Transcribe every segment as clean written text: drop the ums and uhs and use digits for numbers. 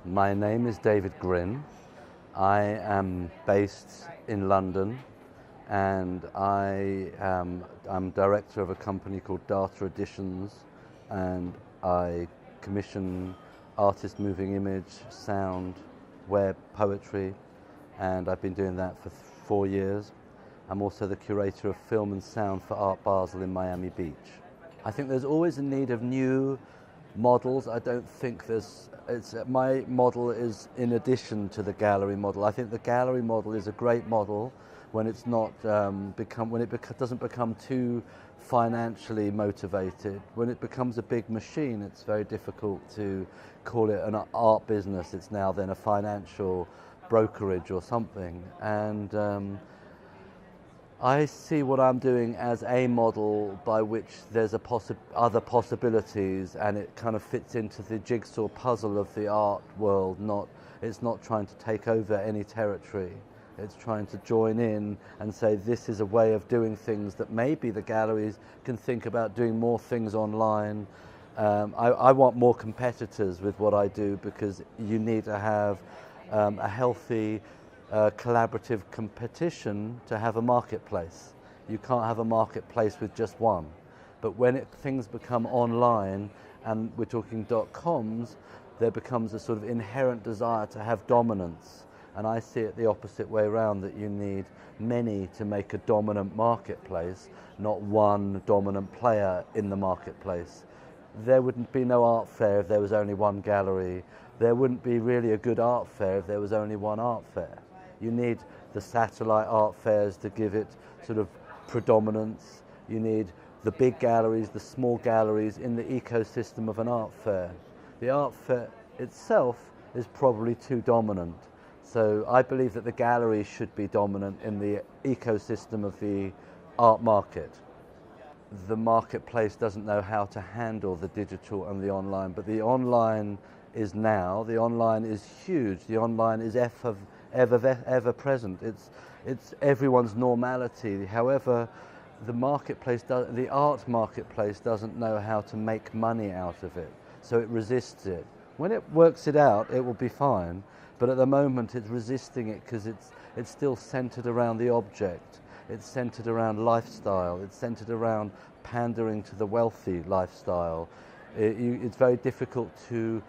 My name is David Gryn. I am based in London, and I'm director of a company called Daata Editions, and I commission artist moving image, sound, web, poetry, and I've been doing that for 4 years. I'm also the curator of film and sound for Art Basel in Miami Beach. I think there's always a need of new models. I don't think my model is in addition to the gallery model. I think the gallery model is a great model when it's not doesn't become too financially motivated. When it becomes a big machine, it's very difficult to call it an art business. It's now then a financial brokerage or something. And I see what I'm doing as a model by which there's other possibilities, and it kind of fits into the jigsaw puzzle of the art world. It's not trying to take over any territory. It's trying to join in and say this is a way of doing things that maybe the galleries can think about doing more things online. I want more competitors with what I do, because you need to have a healthy collaborative competition to have a marketplace. You can't have a marketplace with just one. But when things become online, and we're talking .coms, there becomes a sort of inherent desire to have dominance. And I see it the opposite way around, that you need many to make a dominant marketplace, not one dominant player in the marketplace. There wouldn't be no art fair if there was only one gallery. There wouldn't be really a good art fair if there was only one art fair. You need the satellite art fairs to give it sort of predominance. You need the big galleries, the small galleries in the ecosystem of an art fair. The art fair itself is probably too dominant. So I believe that the gallery should be dominant in the ecosystem of the art market. The marketplace doesn't know how to handle the digital and the online, but the online is huge. The online is ever present. It's everyone's normality. However, the art marketplace doesn't know how to make money out of it, so it resists it. When it works it out, it will be fine. But at the moment, it's resisting it because it's still centered around the object. It's centered around lifestyle. It's centered around pandering to the wealthy lifestyle. It's very difficult to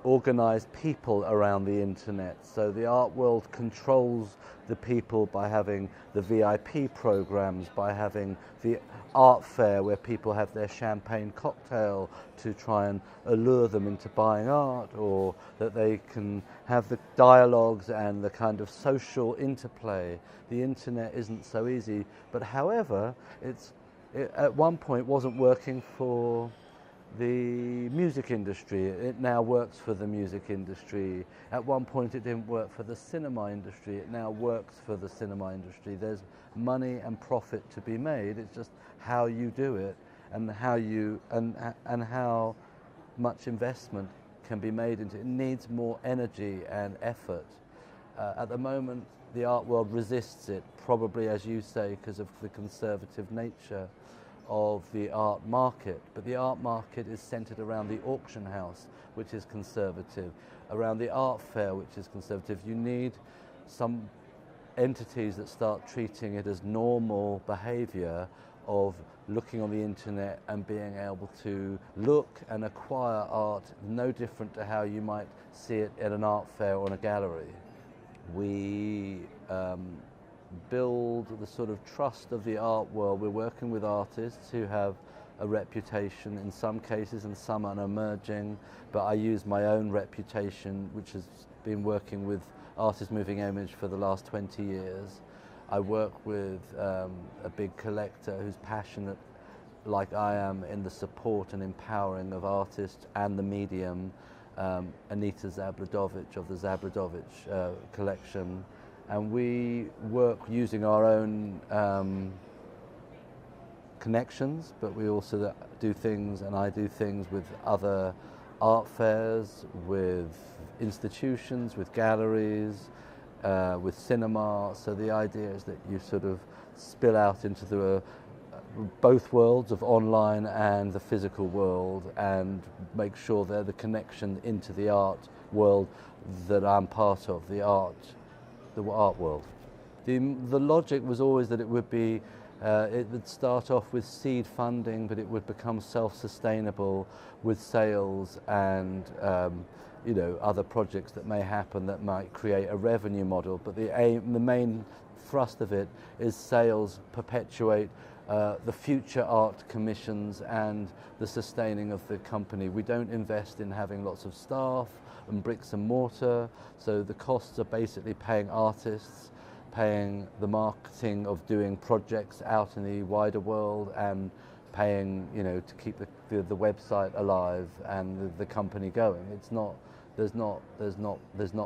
organize people around the internet. So the art world controls the people by having the VIP programs, by having the art fair where people have their champagne cocktail to try and allure them into buying art, or that they can have the dialogues and the kind of social interplay. The internet isn't so easy, but however, it at one point wasn't working for the music industry. It now works for the music industry. At one point it didn't work for the cinema industry. It now works for the cinema industry. There's money and profit to be made. It's just how you do it, and how much investment can be made into it. It needs more energy and effort. At the moment, the art world resists it, probably, as you say, because of the conservative nature of the art market. But the art market is centered around the auction house, which is conservative, around the art fair, which is conservative. You need some entities that start treating it as normal behavior of looking on the internet and being able to look and acquire art no different to how you might see it at an art fair or in a gallery. We build the sort of trust of the art world. We're working with artists who have a reputation in some cases, and some are emerging, but I use my own reputation, which has been working with artist moving image for the last 20 years. I work with a big collector who's passionate, like I am, in the support and empowering of artists and the medium, Anita Zabladovich of the Zabladovich collection. And we work using our own connections, but we also do things, and I do things with other art fairs, with institutions, with galleries, with cinema. So the idea is that you sort of spill out into both worlds of online and the physical world, and make sure they're the connection into the art world that I'm part of, the art world. The logic was always that it would be, it would start off with seed funding, but it would become self-sustainable with sales and other projects that may happen that might create a revenue model. But the main thrust of it is sales perpetuate the future art commissions and the sustaining of the company. We don't invest in having lots of staff and bricks and mortar, so the costs are basically paying artists, paying the marketing of doing projects out in the wider world, and paying to keep the website alive and the company going. It's not there's not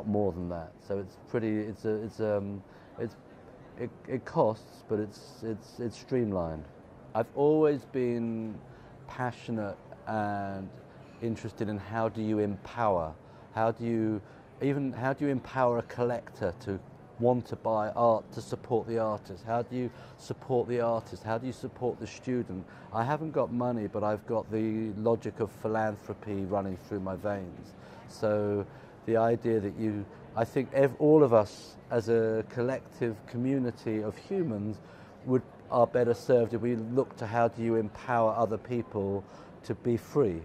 more than that. So it's pretty it costs, but it's streamlined. I've always been passionate and interested in how do you empower a collector to want to buy art, to support the artist? How do you support the artist? How do you support the student? I haven't got money, but I've got the logic of philanthropy running through my veins. So the idea that I think all of us as a collective community of humans are better served if we look to how do you empower other people to be free.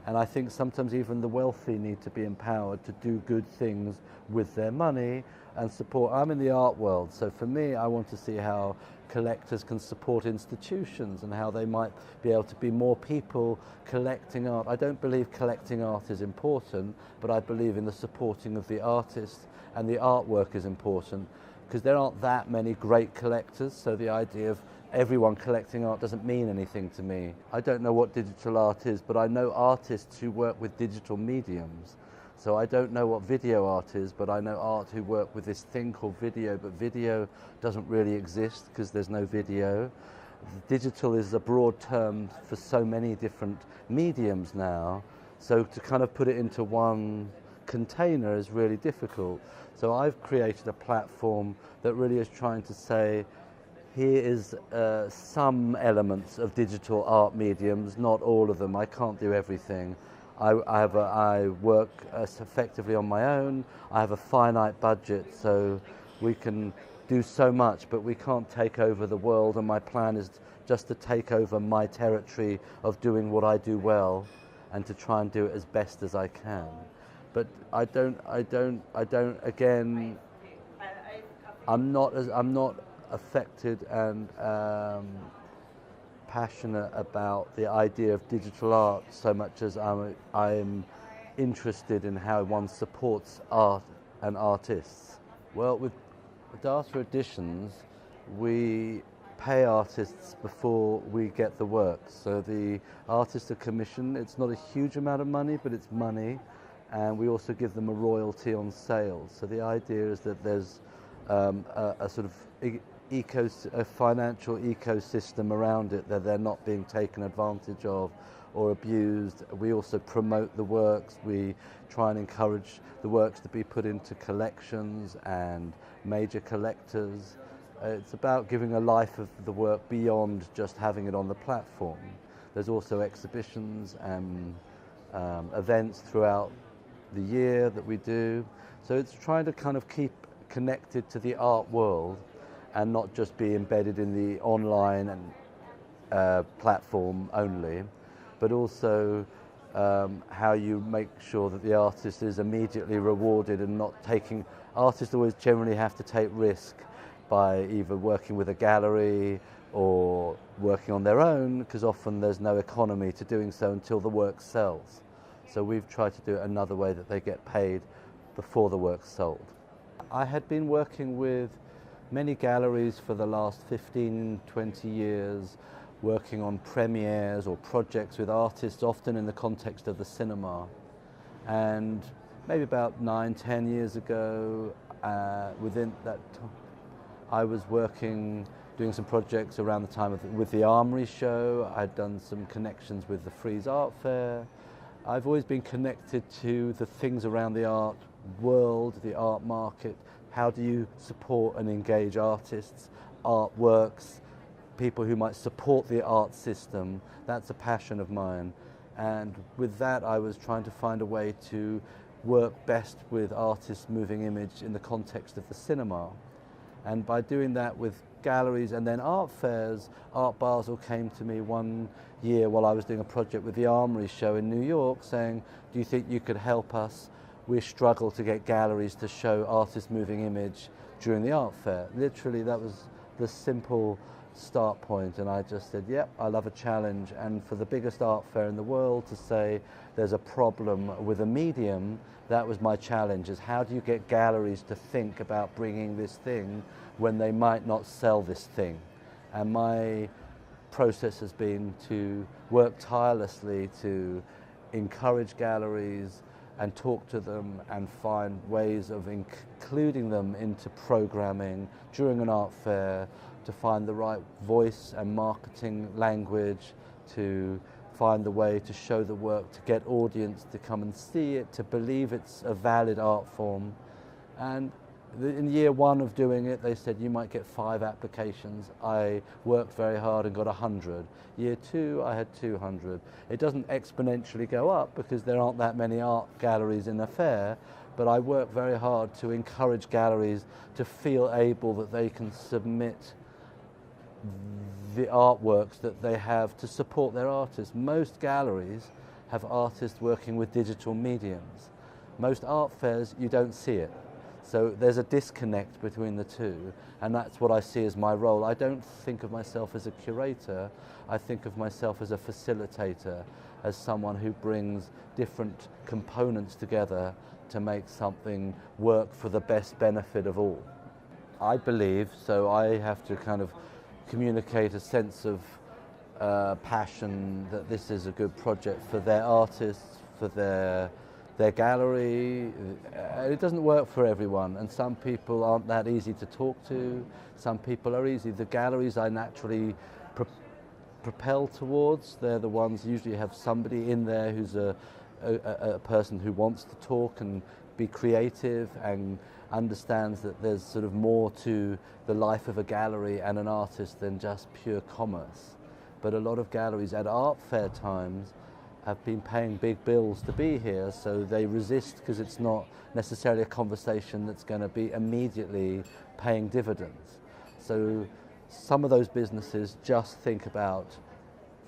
And I think sometimes even the wealthy need to be empowered to do good things with their money and support. I'm in the art world, so for me, I want to see how collectors can support institutions and how they might be able to be more people collecting art. I don't believe collecting art is important, but I believe in the supporting of the artist, and the artwork is important because there aren't that many great collectors, so the idea of everyone collecting art doesn't mean anything to me. I don't know what digital art is, but I know artists who work with digital mediums. So I don't know what video art is, but I know art who work with this thing called video, but video doesn't really exist because there's no video. Digital is a broad term for so many different mediums now, so to kind of put it into one container is really difficult. So I've created a platform that really is trying to say, here is some elements of digital art mediums, not all of them. I can't do everything. I work effectively on my own. I have a finite budget, so we can do so much, but we can't take over the world, and my plan is just to take over my territory of doing what I do well and to try and do it as best as I can. But again, I'm not affected and passionate about the idea of digital art so much as I'm interested in how one supports art and artists. Well, with Daata Editions, we pay artists before we get the work. So the artists are commissioned. It's not a huge amount of money, but it's money. And we also give them a royalty on sales. So the idea is that there's a sort of a financial ecosystem around it, that they're not being taken advantage of or abused. We also promote the works. We try and encourage the works to be put into collections and major collectors. It's about giving a life of the work beyond just having it on the platform. There's also exhibitions and events throughout the year that we do. So it's trying to kind of keep connected to the art world and not just be embedded in the online and platform only, but also how you make sure that the artist is immediately rewarded and not taking. Artists always generally have to take risk by either working with a gallery or working on their own, because often there's no economy to doing so until the work sells. So we've tried to do it another way, that they get paid before the work's sold. I had been working with many galleries for the last 15, 20 years, working on premieres or projects with artists, often in the context of the cinema. And maybe about 9, 10 years ago, within that time, I was doing some projects around the time with the Armory show. I'd done some connections with the Frieze Art Fair. I've always been connected to the things around the art world, the art market. How do you support and engage artists, artworks, people who might support the art system. That's a passion of mine. And with that, I was trying to find a way to work best with artists' moving image in the context of the cinema. And by doing that with galleries and then art fairs, Art Basel came to me one year while I was doing a project with the Armory Show in New York saying, do you think you could help us? We struggle to get galleries to show artists' moving image during the art fair. Literally, that was the simple start point, and I just said, yep, I love a challenge. And for the biggest art fair in the world to say there's a problem with a medium, that was my challenge, is how do you get galleries to think about bringing this thing when they might not sell this thing? And my process has been to work tirelessly to encourage galleries and talk to them and find ways of including them into programming during an art fair, to find the right voice and marketing language, to find the way to show the work, to get audience to come and see it, to believe it's a valid art form. And in year one of doing it, they said you might get 5 applications. I worked very hard and got 100. Year 2, I had 200. It doesn't exponentially go up because there aren't that many art galleries in a fair, but I work very hard to encourage galleries to feel able that they can submit the artworks that they have to support their artists. Most galleries have artists working with digital mediums. Most art fairs, you don't see it. So there's a disconnect between the two, and that's what I see as my role. I don't think of myself as a curator, I think of myself as a facilitator, as someone who brings different components together to make something work for the best benefit of all. I believe, so I have to kind of communicate a sense of passion that this is a good project for their artists, for their gallery. It doesn't work for everyone, and some people aren't that easy to talk to. Some people are easy. The galleries I naturally propel towards, they're the ones usually have somebody in there who's a person who wants to talk and be creative and understands that there's sort of more to the life of a gallery and an artist than just pure commerce. But a lot of galleries at art fair times have been paying big bills to be here, so they resist because it's not necessarily a conversation that's going to be immediately paying dividends. So some of those businesses just think about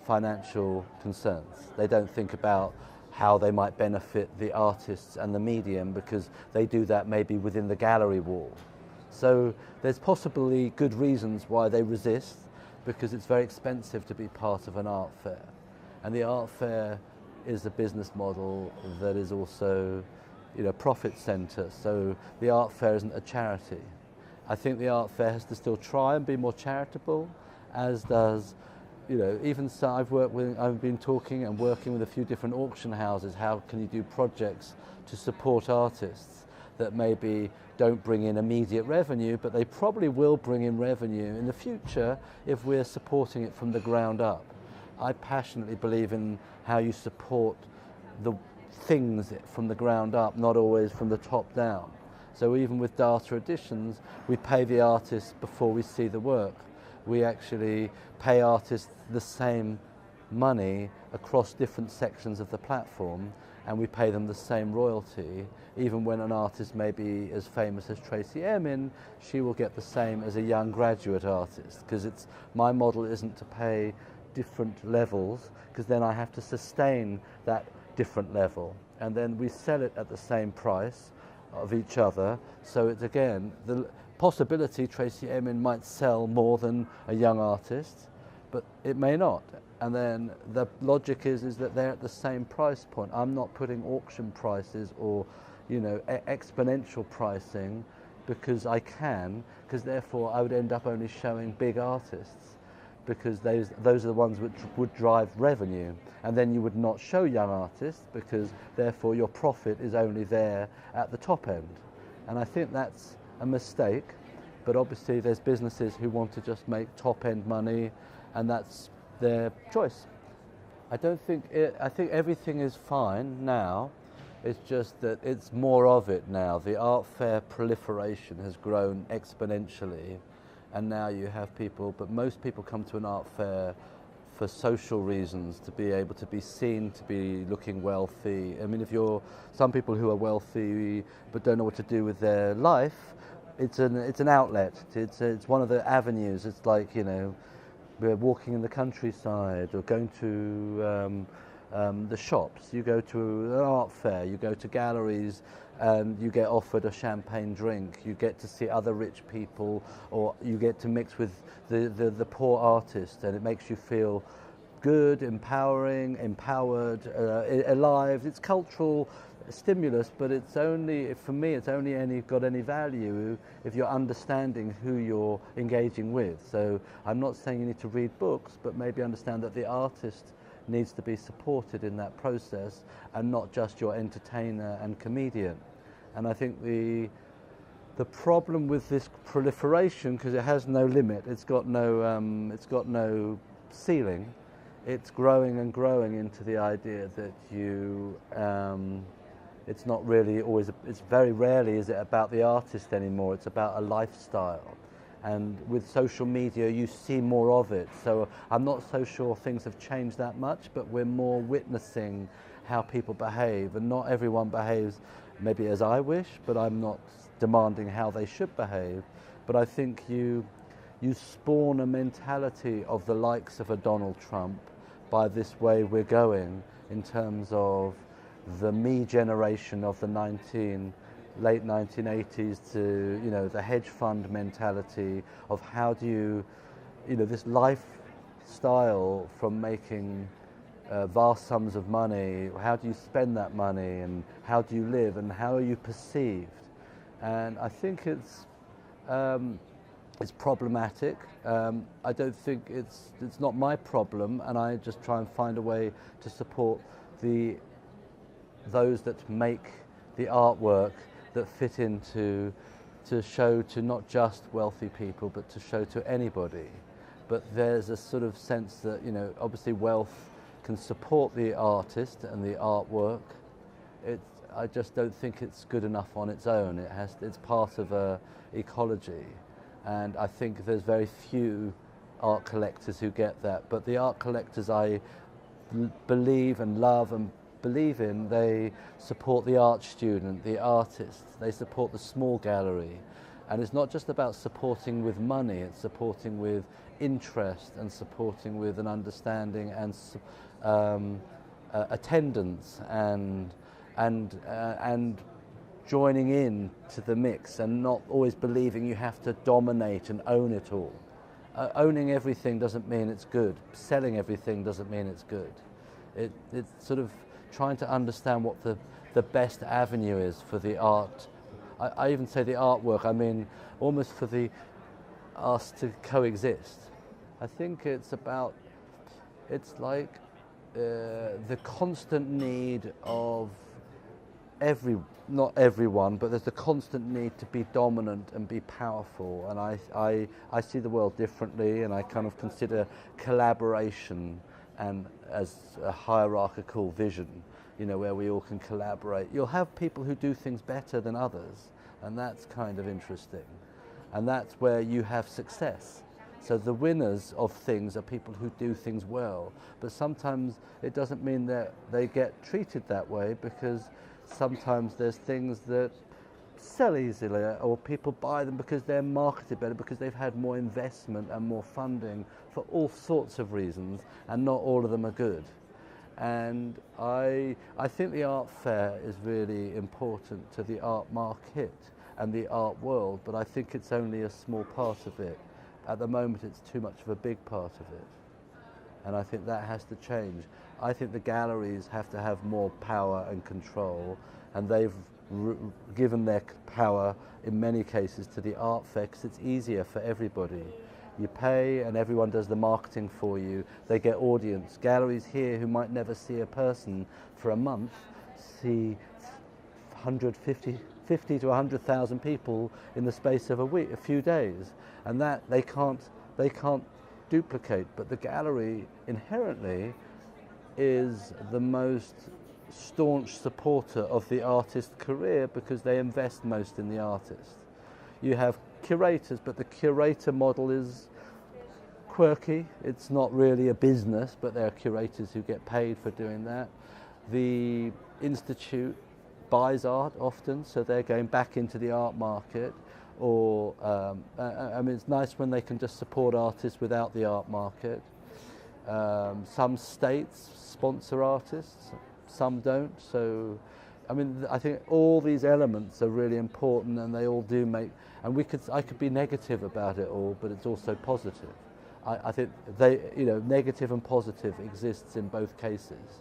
financial concerns. They don't think about how they might benefit the artists and the medium, because they do that maybe within the gallery wall. So there's possibly good reasons why they resist, because it's very expensive to be part of an art fair. And the art fair is a business model that is also, profit center. So the art fair isn't a charity. I think the art fair has to still try and be more charitable, as does, even so I've been talking and working with a few different auction houses. How can you do projects to support artists that maybe don't bring in immediate revenue, but they probably will bring in revenue in the future if we're supporting it from the ground up. I passionately believe in how you support the things from the ground up, not always from the top down. So even with Daata Editions, we pay the artists before we see the work. We actually pay artists the same money across different sections of the platform, and we pay them the same royalty. Even when an artist may be as famous as Tracy Emin, she will get the same as a young graduate artist, because my model isn't to pay different levels, because then I have to sustain that different level, and then we sell it at the same price of each other. So it's, again, the possibility Tracy Emin might sell more than a young artist, but it may not. And then the logic is that they're at the same price point. I'm not putting auction prices or exponential pricing because I can, because therefore I would end up only showing big artists, because those are the ones which would drive revenue. And then you would not show young artists, because therefore your profit is only there at the top end. And I think that's a mistake, but obviously there's businesses who want to just make top end money, and that's their choice. I think everything is fine now. It's just that it's more of it now. The art fair proliferation has grown exponentially, and now you have people, but most people come to an art fair for social reasons, to be able to be seen, to be looking wealthy. I mean, if you're some people who are wealthy but don't know what to do with their life, it's an outlet. It's one of the avenues. It's like, you know, we're walking in the countryside or going to the shops. You go to an art fair, you go to galleries, and you get offered a champagne drink. You get to see other rich people, or you get to mix with the poor artist, and it makes you feel good, empowering, empowered, alive. It's cultural stimulus, but it's only, for me, it's only got any value if you're understanding who you're engaging with. So I'm not saying you need to read books, but maybe understand that the artist needs to be supported in that process, and not just your entertainer and comedian. And I think the problem with this proliferation, because it has no limit, it's got no ceiling, it's growing and growing into the idea that you it's not really always, it's very rarely is it about the artist anymore, it's about a lifestyle. And with social media, you see more of it. So I'm not so sure things have changed that much, but we're more witnessing how people behave. And not everyone behaves maybe as I wish, but I'm not demanding how they should behave. But I think you spawn a mentality of the likes of a Donald Trump by this way we're going, in terms of the me generation of the late 1980s to, you know, the hedge fund mentality of how do you know, this lifestyle from making vast sums of money, how do you spend that money, and how do you live, and how are you perceived? And I think it's problematic. I don't think it's not my problem, and I just try and find a way to support those that make the artwork that fit into, to show to not just wealthy people, but to show to anybody. But there's a sort of sense that, you know, obviously wealth can support the artist and the artwork. I just don't think it's good enough on its own. It's part of a ecology, and I think there's very few art collectors who get that. But the art collectors I believe and love and believe in, they support the art student, the artist, they support the small gallery. And it's not just about supporting with money, it's supporting with interest and supporting with an understanding and attendance and joining in to the mix, and not always believing you have to dominate and own it all. Owning everything doesn't mean it's good. Selling everything doesn't mean it's good. It's sort of trying to understand what the best avenue is for the art. I even say the artwork, I mean almost for us to coexist. I think it's like the constant need of not everyone, but there's the constant need to be dominant and be powerful. And I see the world differently, and I kind of consider collaboration and as a hierarchical vision, you know, where we all can collaborate. You'll have people who do things better than others, and that's kind of interesting. And that's where you have success. So the winners of things are people who do things well, but sometimes it doesn't mean that they get treated that way, because sometimes there's things that sell easily, or people buy them because they're marketed better, because they've had more investment and more funding for all sorts of reasons, and not all of them are good. And I think the art fair is really important to the art market and the art world, but I think it's only a small part of it. At the moment it's too much of a big part of it, and I think that has to change. I think the galleries have to have more power and control, and they've given their power in many cases to the art fair because it's easier for everybody. You pay and everyone does the marketing for you. They get audience. Galleries here who might never see a person for a month see 50 to 100,000 people in the space of a few days, and that they can't duplicate. But the gallery inherently is the most staunch supporter of the artist's career because they invest most in the artist. You have curators, but the curator model is quirky. It's not really a business, but there are curators who get paid for doing that. The institute buys art often, so they're going back into the art market. Or I mean, it's nice when they can just support artists without the art market. Some states sponsor artists, some don't. So, I mean, I think all these elements are really important, and they all do make. And I could be negative about it all, but it's also positive. I think negative and positive exists in both cases.